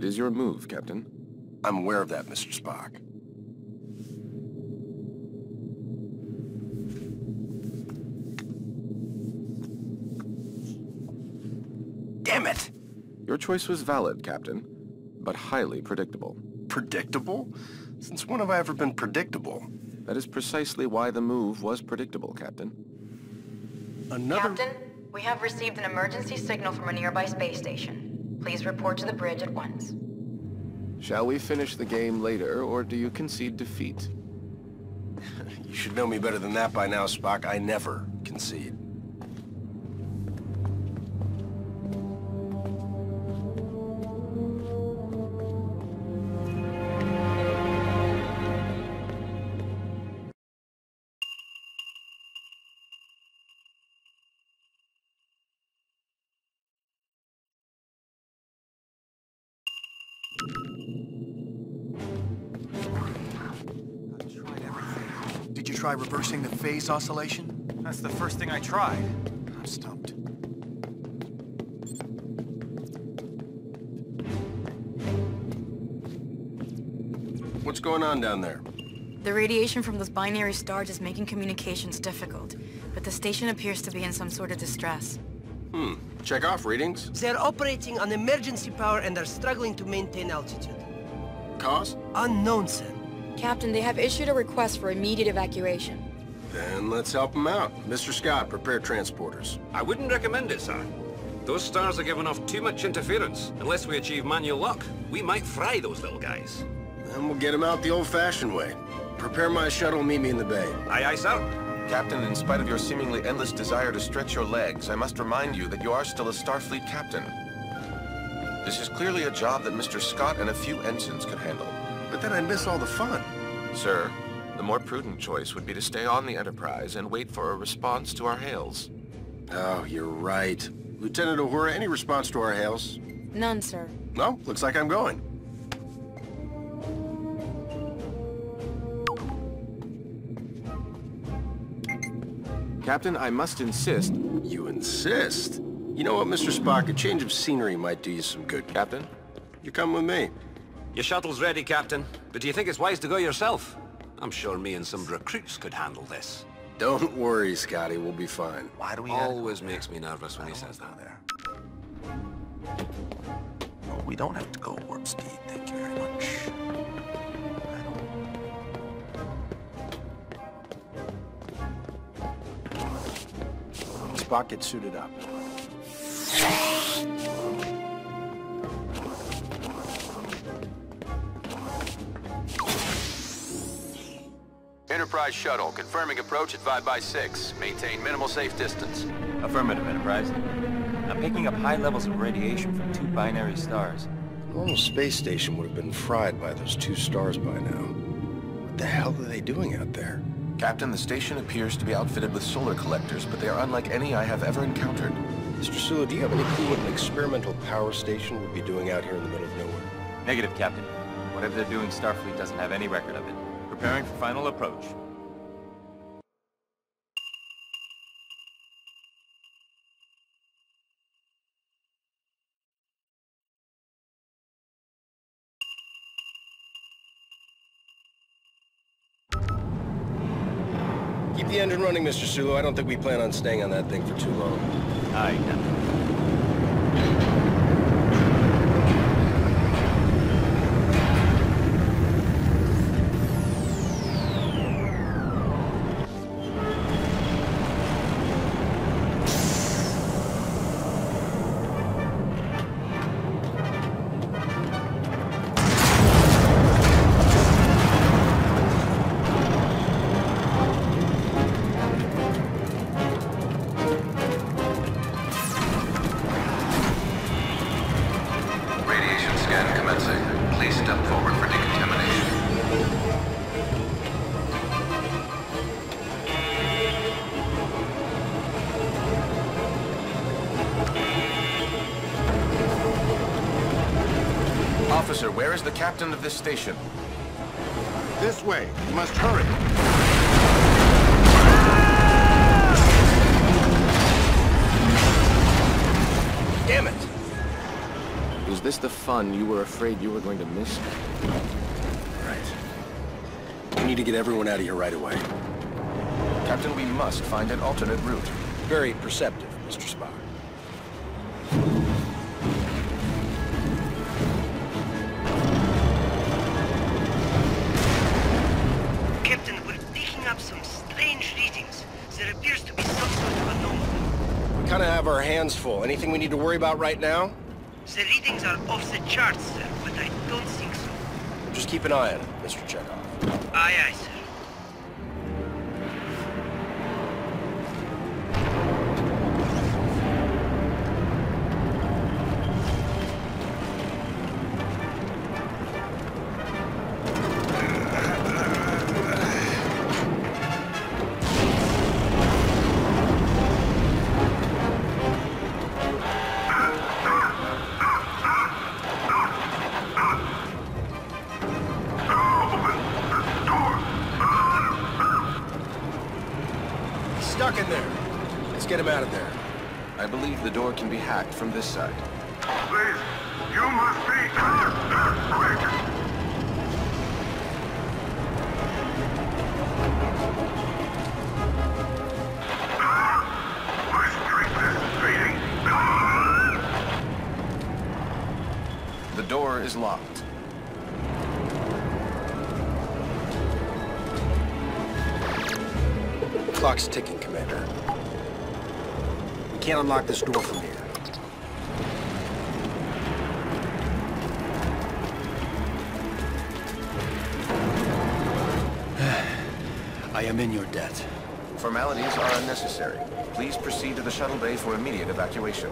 It is your move, Captain. I'm aware of that, Mr. Spock. Damn it! Your choice was valid, Captain, but highly predictable. Predictable? Since when have I ever been predictable? That is precisely why the move was predictable, Captain. Captain, we have received an emergency signal from a nearby space station. Please report to the bridge at once. Shall we finish the game later, or do you concede defeat? You should know me better than that by now, Spock. I never concede. Did you try reversing the phase oscillation? That's the first thing I tried. I'm stumped. What's going on down there? The radiation from those binary stars is making communications difficult, but the station appears to be in some sort of distress. Check off readings. They're operating on emergency power and are struggling to maintain altitude. Cause? Unknown, sir. Captain, they have issued a request for immediate evacuation. Then let's help them out. Mr. Scott, prepare transporters. I wouldn't recommend it, sir. Those stars are giving off too much interference. Unless we achieve manual lock, we might fry those little guys. Then we'll get them out the old-fashioned way. Prepare my shuttle, meet me in the bay. Aye, aye, sir. Captain, in spite of your seemingly endless desire to stretch your legs, I must remind you that you are still a Starfleet captain. This is clearly a job that Mr. Scott and a few ensigns could handle. But then I'd miss all the fun. Sir, the more prudent choice would be to stay on the Enterprise and wait for a response to our hails. Oh, you're right. Lieutenant Uhura, any response to our hails? None, sir. No, looks like I'm going. Captain, I must insist. You insist? You know what, Mr. Spock? A change of scenery might do you some good. Captain? You come with me. Your shuttle's ready, Captain. But do you think it's wise to go yourself? I'm sure me and some recruits could handle this. Don't worry, Scotty. We'll be fine. Why do we Always makes me nervous when he says that. there? No, we don't have to go warp speed. Thank you very much. Spock, get suited up. Enterprise shuttle, confirming approach at 5x6. Maintain minimal safe distance. Affirmative, Enterprise. I'm picking up high levels of radiation from two binary stars. The normal space station would have been fried by those two stars by now. What the hell are they doing out there? Captain, the station appears to be outfitted with solar collectors, but they are unlike any I have ever encountered. Mr. Sulu, do you have any clue what an experimental power station would be doing out here in the middle of nowhere? Negative, Captain. Whatever they're doing, Starfleet doesn't have any record of it. Preparing for final approach. Keep the engine running, Mr. Sulu. I don't think we plan on staying on that thing for too long. Aye, Captain. Please step forward for decontamination. Officer, where is the captain of this station? This way. You must hurry. Damn it! Was this the fun you were afraid you were going to miss? Right. We need to get everyone out of here right away. Captain, we must find an alternate route. Very perceptive, Mr. Spock. Captain, we're picking up some strange readings. There appears to be some sort of anomaly. We kind of have our hands full. Anything we need to worry about right now? The readings are off the charts, sir, but I don't think so. Just keep an eye on it, Mr. Chekhov. Aye, aye, sir. Stuck in there. Let's get him out of there. I believe the door can be hacked from this side. Please, you must be quick. My strength is fading. The door is locked. Clock's ticking, Commander. We can't unlock this door from here. I am in your debt. Formalities are unnecessary. Please proceed to the shuttle bay for immediate evacuation.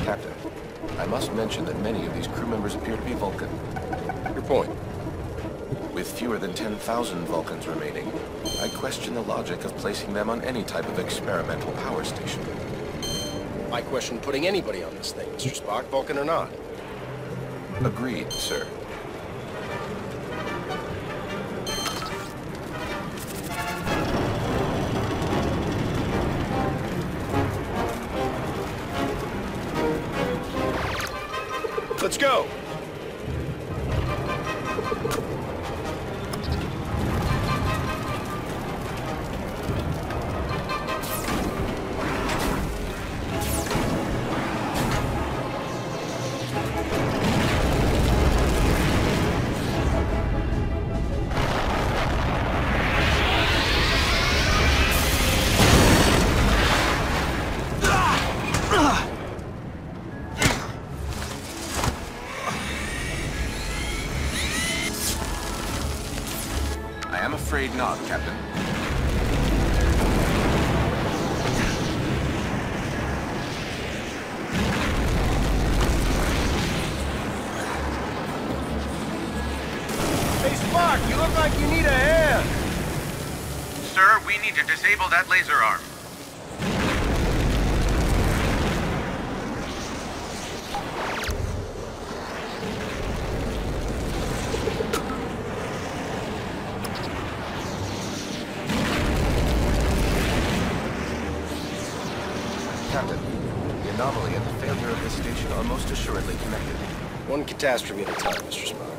Captain, I must mention that many of these crew members appear to be Vulcan. Your point. With fewer than 10,000 Vulcans remaining, I question the logic of placing them on any type of experimental power station. I question putting anybody on this thing, Mr. Spock, Vulcan or not. Agreed, sir. Let's go! I am afraid not, Captain. Hey, Spock, you look like you need a hand! Sir, we need to disable that laser arm. Captain, the anomaly and the failure of this station are most assuredly connected. One catastrophe at a time, Mr. Spock.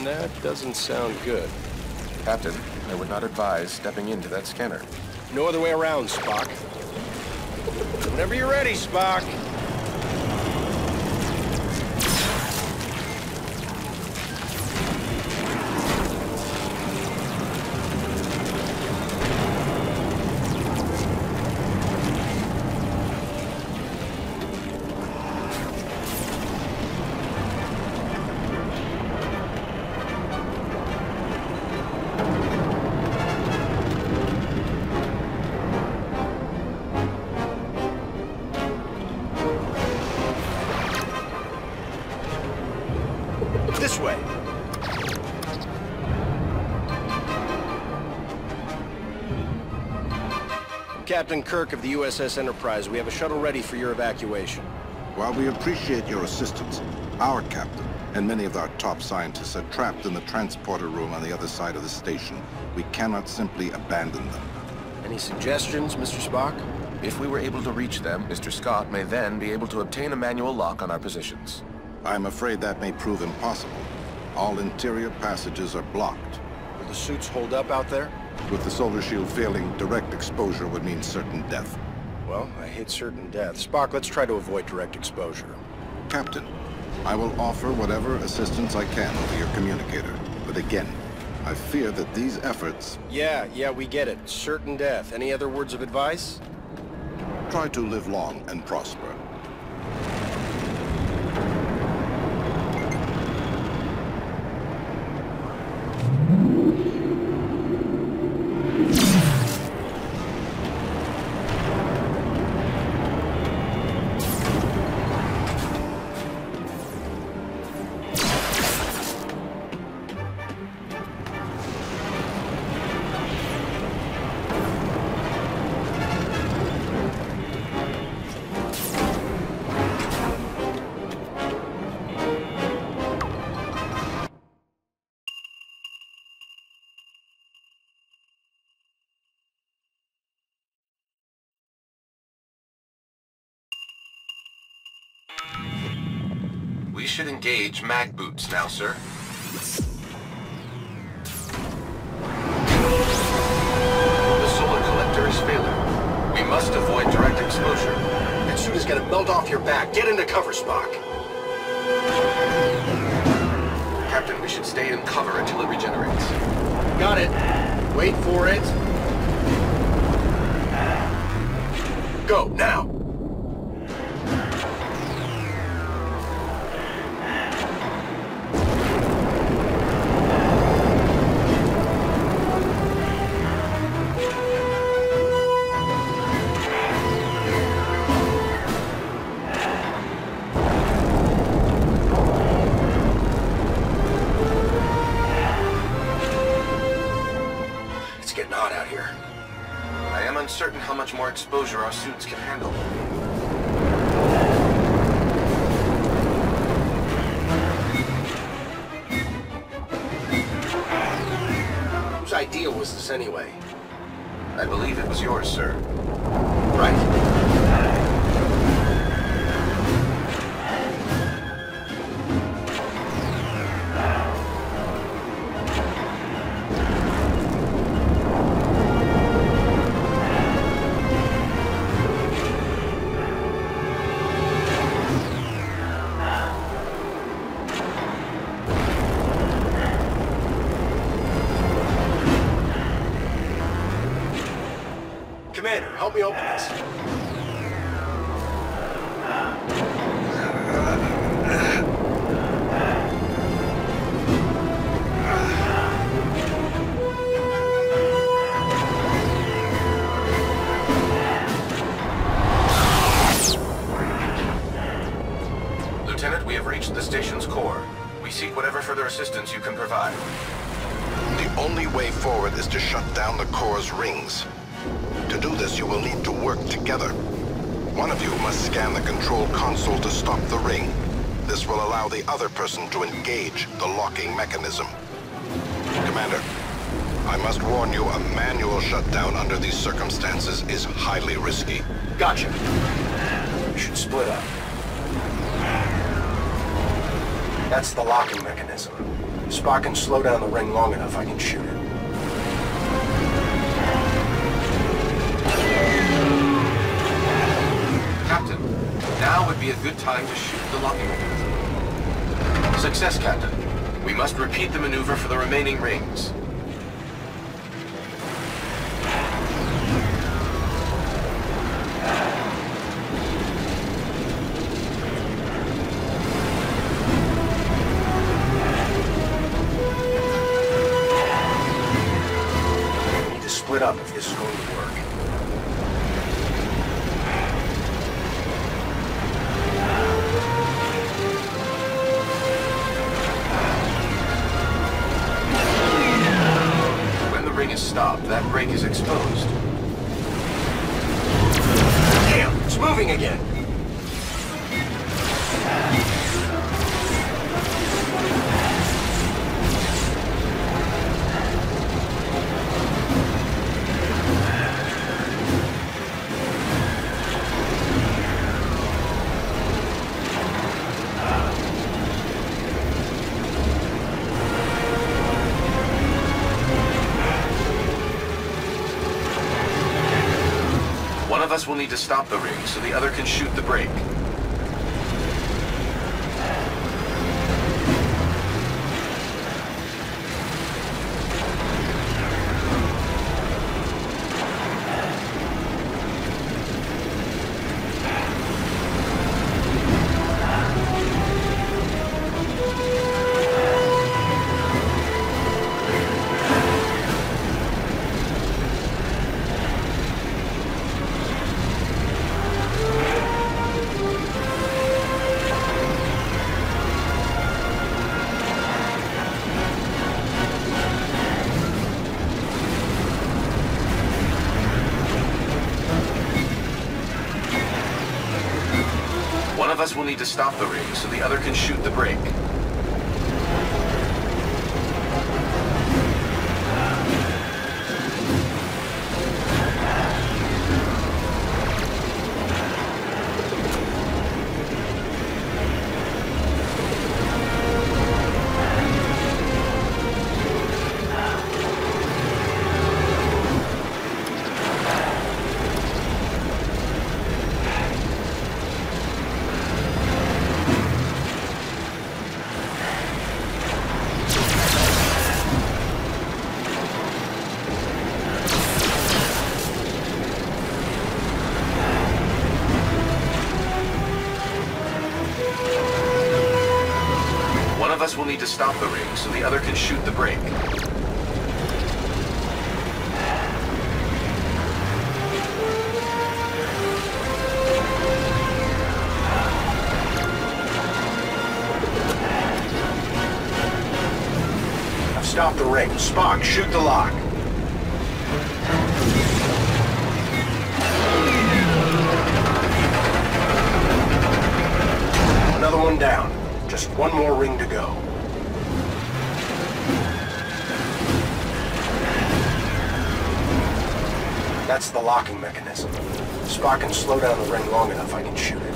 That doesn't sound good. Captain, I would not advise stepping into that scanner. No other way around, Spock. Whenever you're ready, Spock. This way. Captain Kirk of the USS Enterprise, we have a shuttle ready for your evacuation. While we appreciate your assistance, our captain and many of our top scientists are trapped in the transporter room on the other side of the station. We cannot simply abandon them. Any suggestions, Mr. Spock? If we were able to reach them, Mr. Scott may then be able to obtain a manual lock on our positions. I'm afraid that may prove impossible. All interior passages are blocked. Will the suits hold up out there? With the solar shield failing, direct exposure would mean certain death. Well, I hate certain death. Spock, let's try to avoid direct exposure. Captain, I will offer whatever assistance I can over your communicator. But again, I fear that these efforts... Yeah, we get it. Certain death. Any other words of advice? Try to live long and prosper. We should engage mag boots now, sir. The solar collector is failing. We must avoid direct exposure. That suit is gonna melt off your back. Get into cover, Spock. Captain, we should stay in cover until it regenerates. Got it. Wait for it. Go, now. Uncertain how much more exposure our suits can handle. Whose idea was this anyway? I believe it was yours, sir. Right. Commander, help me open this. Lieutenant, we have reached the station's core. We seek whatever further assistance you can provide. The only way forward is to shut down the core's rings. To do this, you will need to work together. One of you must scan the control console to stop the ring. This will allow the other person to engage the locking mechanism. Commander, I must warn you, a manual shutdown under these circumstances is highly risky. Gotcha. We should split up. That's the locking mechanism. If Spock can slow down the ring long enough, I can shoot it. Now would be a good time to shoot the locking mechanism. Success, Captain. We must repeat the maneuver for the remaining rings. We need to split up if this is going to work. Is stopped, that brake is exposed. Damn, it's moving again. One of us will need to stop the ring so the other can shoot the brake. One of us will need to stop the ring so the other can shoot the brake. One of us will need to stop the ring so the other can shoot the brake. I've stopped the ring. Spock, shoot the lock. Another one down. Just one more ring to go. That's the locking mechanism. If Spock can slow down the ring long enough, I can shoot it.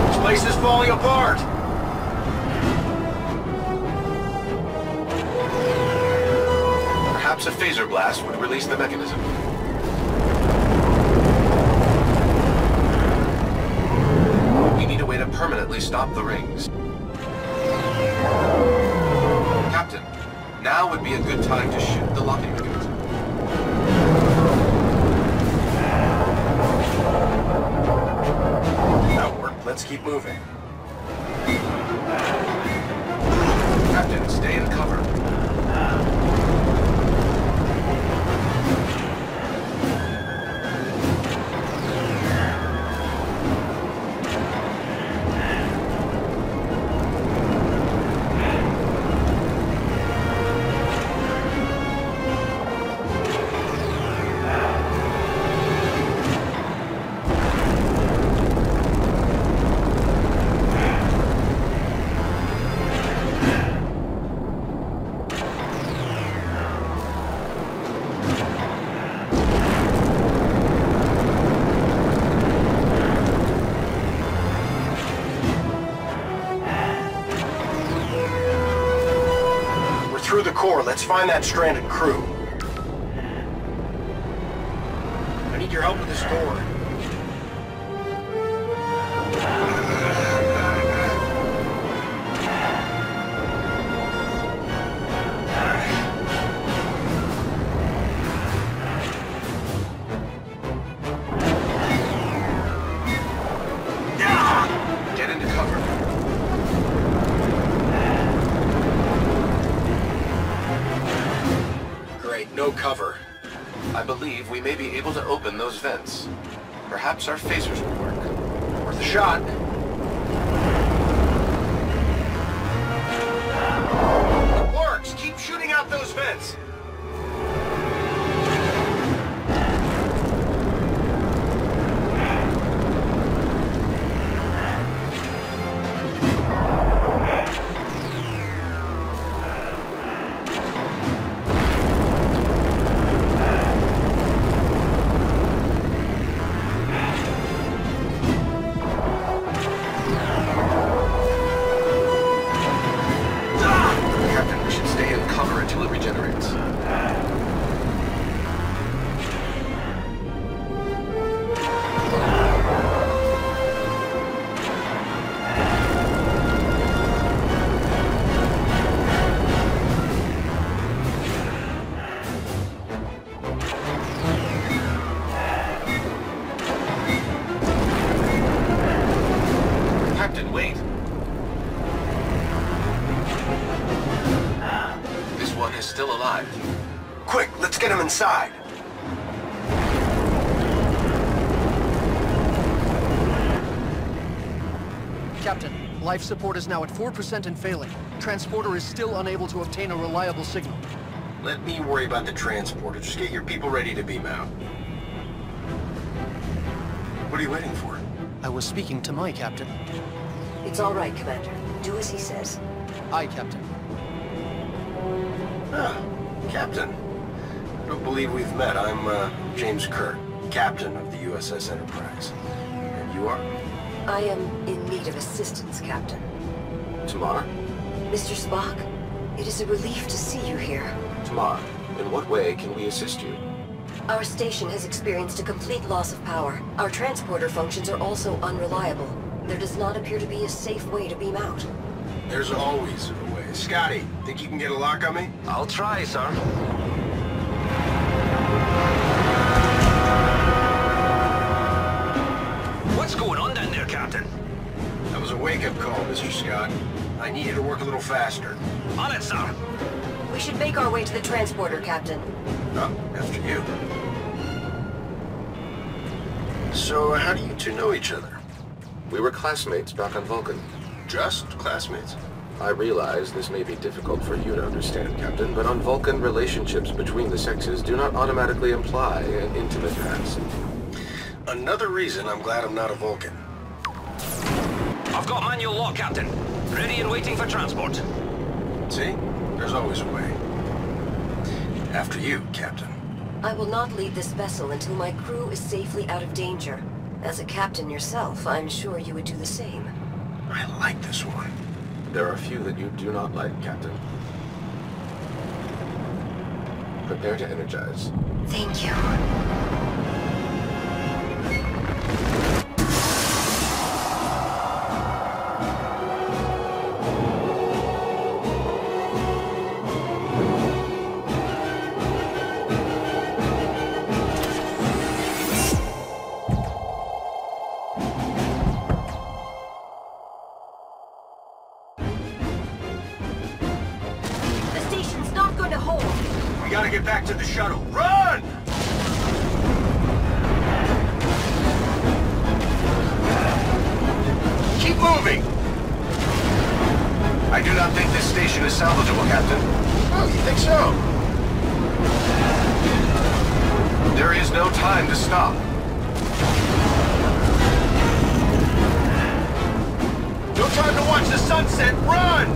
This place is falling apart! Perhaps a phaser blast would release the mechanism. We need a way to permanently stop the rings. Captain, now would be a good time to shoot the locking mechanism. That worked. Let's keep moving. Captain, stay in cover. find that stranded crew. I need your help with this door. Get into cover. Great, no cover. I believe we may be able to open those vents. Perhaps our phasers will work. Worth a shot. It works! Keep shooting out those vents! Captain, we should stay in cover until it regenerates. Captain, wait. This one is still alive. Quick, let's get him inside. Captain, life support is now at 4% and failing. Transporter is still unable to obtain a reliable signal. Let me worry about the transporter. Just get your people ready to beam out. What are you waiting for? I was speaking to my captain. It's all right, Commander. Do as he says. Aye, Captain. Ah, Captain. I don't believe we've met. I'm, James Kirk, Captain of the USS Enterprise. And you are? I am in need of assistance, Captain. Tamar? Mr. Spock, it is a relief to see you here. Tamar, in what way can we assist you? Our station has experienced a complete loss of power. Our transporter functions are also unreliable. There does not appear to be a safe way to beam out. There's always a way. Scotty, think you can get a lock on me? I'll try, sir. What's going on down there, Captain? That was a wake-up call, Mr. Scott. I need you to work a little faster. On it, sir. We should make our way to the transporter, Captain. Oh, after you. So, how do you two know each other? We were classmates back on Vulcan. Just classmates? I realize this may be difficult for you to understand, Captain, but on Vulcan, relationships between the sexes do not automatically imply an intimate past. Another reason I'm glad I'm not a Vulcan. I've got manual lock, Captain. Ready and waiting for transport. See? There's always a way. After you, Captain. I will not leave this vessel until my crew is safely out of danger. As a captain yourself, I'm sure you would do the same. I like this one. There are a few that you do not like, Captain. Prepare to energize. Thank you. We gotta get back to the shuttle. Run! Keep moving! I do not think this station is salvageable, Captain. Oh, you think so? There is no time to stop. No time to watch the sunset. Run!